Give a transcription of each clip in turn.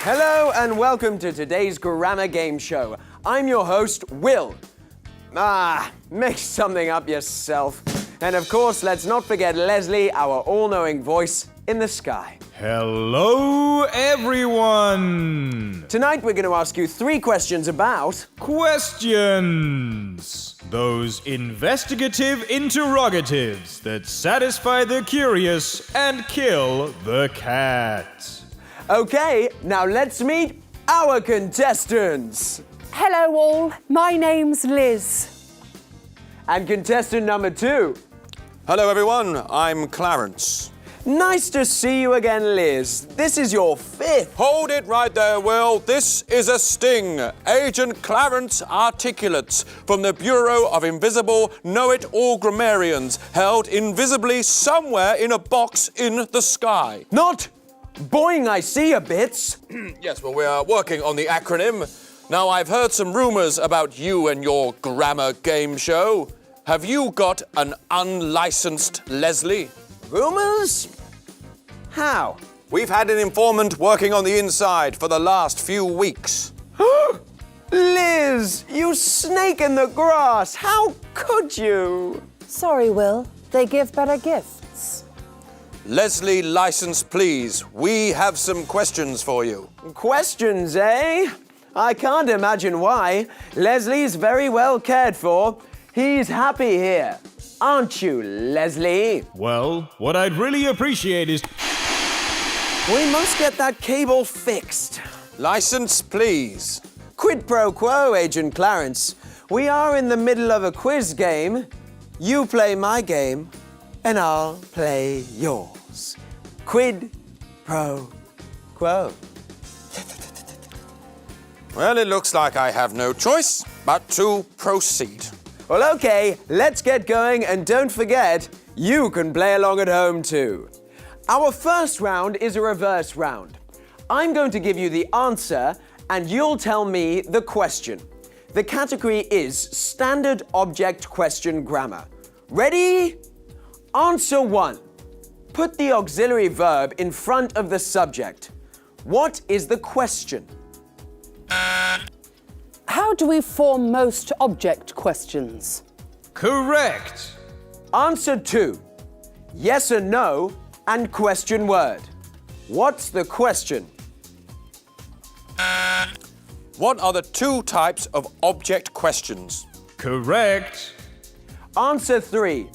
Hello and welcome to today's grammar game show. I'm your host, Will. Make something up yourself. And of course, let's not forget Leslie, our all-knowing voice in the sky. Hello, everyone! Tonight we're going to ask you 3 questions about... Questions! Those investigative interrogatives that satisfy the curious and kill the cat. Okay, now let's meet our contestants. Hello all, my name's Liz. And contestant number 2. Hello everyone, I'm Clarence. Nice to see you again, Liz. This is your 5th. Hold it right there, Will. This is a sting. Agent Clarence Articulates from the Bureau of Invisible Know-It-All Grammarians, held invisibly somewhere in a box in the sky. Not boing, I see a bits. Yes, well, we are working on the acronym. Now, I've heard some rumors about you and your grammar game show. Have you got an unlicensed Leslie? Rumors? How? We've had an informant working on the inside for the last few weeks. Liz, you snake in the grass. How could you? Sorry, Will. They give better gifts. Leslie, license, please. We have some questions for you. Questions, eh? I can't imagine why. Leslie's very well cared for. He's happy here. Aren't you, Leslie? Well, what I'd really appreciate is... We must get that cable fixed. License, please. Quid pro quo, Agent Clarence. We are in the middle of a quiz game. You play my game, and I'll play yours. Quid pro quo. Well, it looks like I have no choice but to proceed. Well, okay, let's get going, and don't forget, you can play along at home too. Our first round is a reverse round. I'm going to give you the answer, and you'll tell me the question. The category is Standard Object Question Grammar. Ready? Answer 1. Put the auxiliary verb in front of the subject. What is the question? How do we form most object questions? Correct! Answer 2. Yes or no and question word. What's the question? What are the 2 types of object questions? Correct! Answer 3.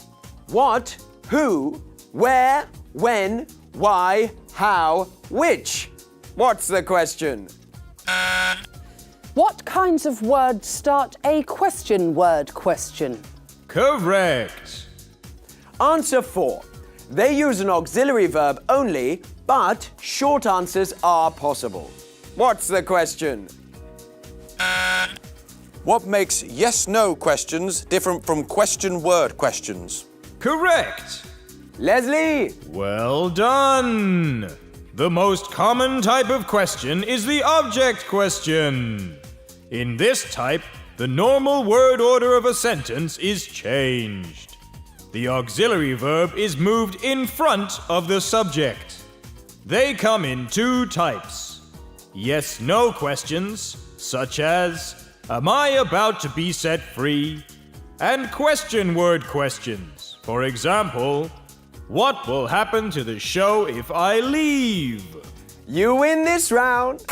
What, who, where, when, why, how, which? What's the question? What kinds of words start a question word question? Correct! Answer 4. They use an auxiliary verb only, but short answers are possible. What's the question? What makes yes-no questions different from question word questions? Correct! Leslie! Well done! The most common type of question is the object question. In this type, the normal word order of a sentence is changed. The auxiliary verb is moved in front of the subject. They come in 2 types. Yes-no questions, such as, am I about to be set free? And question word questions. For example, what will happen to the show if I leave? You win this round.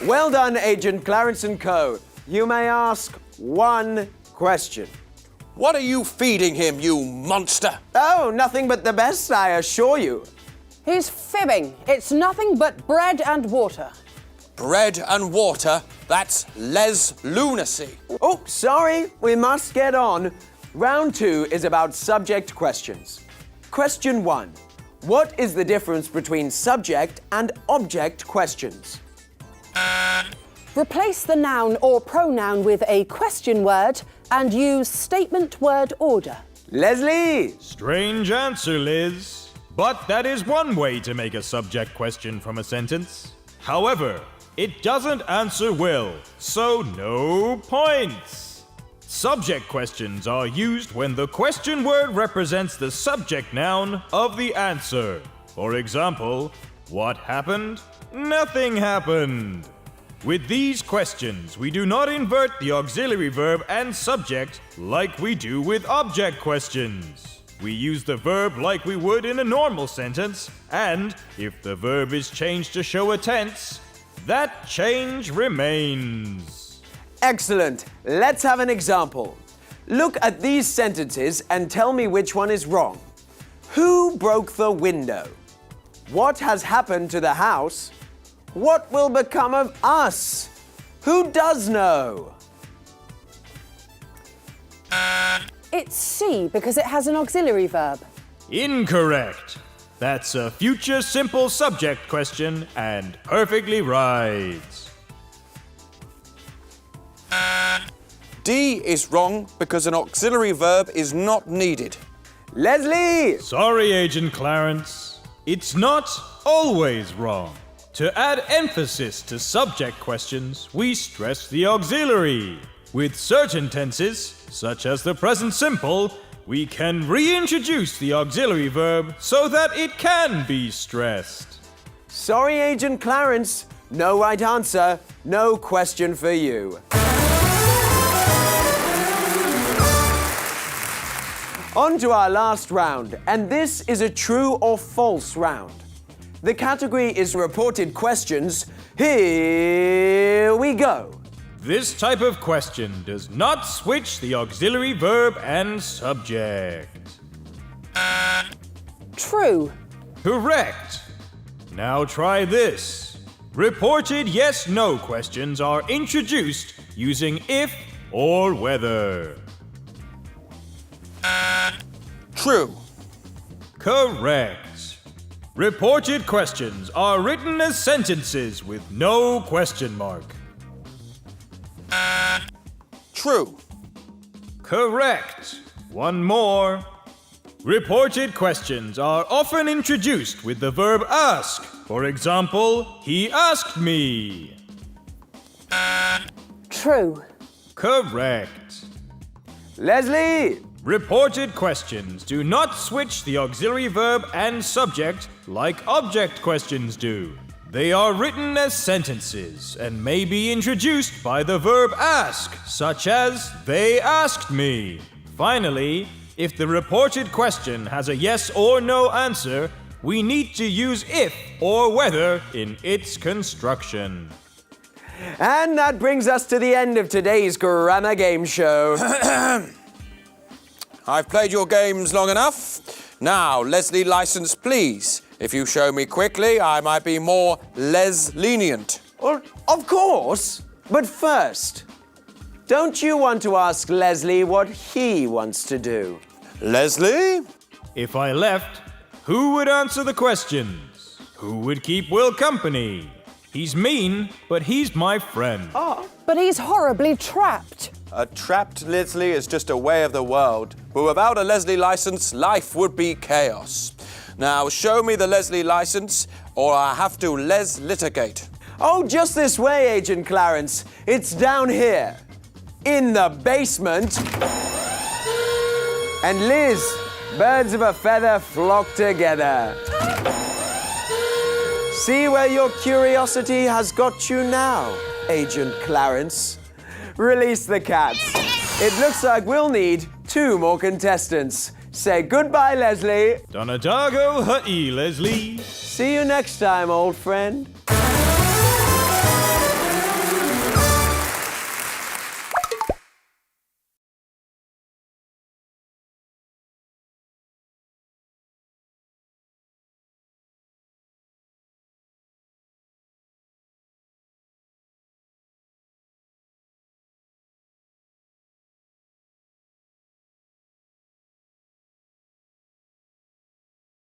Well done, Agent Clarence & Co. You may ask 1 question. What are you feeding him, you monster? Oh, nothing but the best, I assure you. He's fibbing. It's nothing but bread and water. Bread and water? That's Les lunacy. Oh, sorry, we must get on. Round 2 is about subject questions. Question 1. What is the difference between subject and object questions? Replace the noun or pronoun with a question word and use statement word order. Leslie! Strange answer, Liz. But that is one way to make a subject question from a sentence. However, it doesn't answer well, so no points. Subject questions are used when the question word represents the subject noun of the answer. For example, what happened? Nothing happened. With these questions, we do not invert the auxiliary verb and subject like we do with object questions. We use the verb like we would in a normal sentence, and if the verb is changed to show a tense, that change remains. Excellent. Let's have an example. Look at these sentences and tell me which one is wrong. Who broke the window? What has happened to the house? What will become of us? Who does know? It's C because it has an auxiliary verb. Incorrect. That's a future simple subject question and perfectly right. D is wrong because an auxiliary verb is not needed. Leslie! Sorry, Agent Clarence. It's not always wrong. To add emphasis to subject questions, we stress the auxiliary. With certain tenses, such as the present simple, we can reintroduce the auxiliary verb so that it can be stressed. Sorry, Agent Clarence. No right answer, no question for you. On to our last round, and this is a true or false round. The category is reported questions. Here we go. This type of question does not switch the auxiliary verb and subject. True. Correct. Now try this. Reported yes-no questions are introduced using if or whether. True. Correct. Reported questions are written as sentences with no question mark. True. Correct. One more. Reported questions are often introduced with the verb ask. For example, he asked me. True. Correct. Leslie! Reported questions do not switch the auxiliary verb and subject like object questions do. They are written as sentences and may be introduced by the verb ask, such as, they asked me. Finally, if the reported question has a yes or no answer, we need to use if or whether in its construction. And that brings us to the end of today's grammar game show. I've played your games long enough. Now, Leslie license, please. If you show me quickly, I might be more lenient. Well, of course. But first, don't you want to ask Leslie what he wants to do? Leslie? If I left, who would answer the questions? Who would keep Will company? He's mean, but he's my friend. But he's horribly trapped. A trapped Leslie is just a way of the world. But without a Leslie license, life would be chaos. Now, show me the Leslie license, or I have to litigate. Oh, just this way, Agent Clarence. It's down here, in the basement. And Liz, birds of a feather flock together. See where your curiosity has got you now, Agent Clarence. Release the cats. It looks like we'll need 2 more contestants. Say goodbye, Leslie. Donadago Ha'i, Leslie. See you next time, old friend.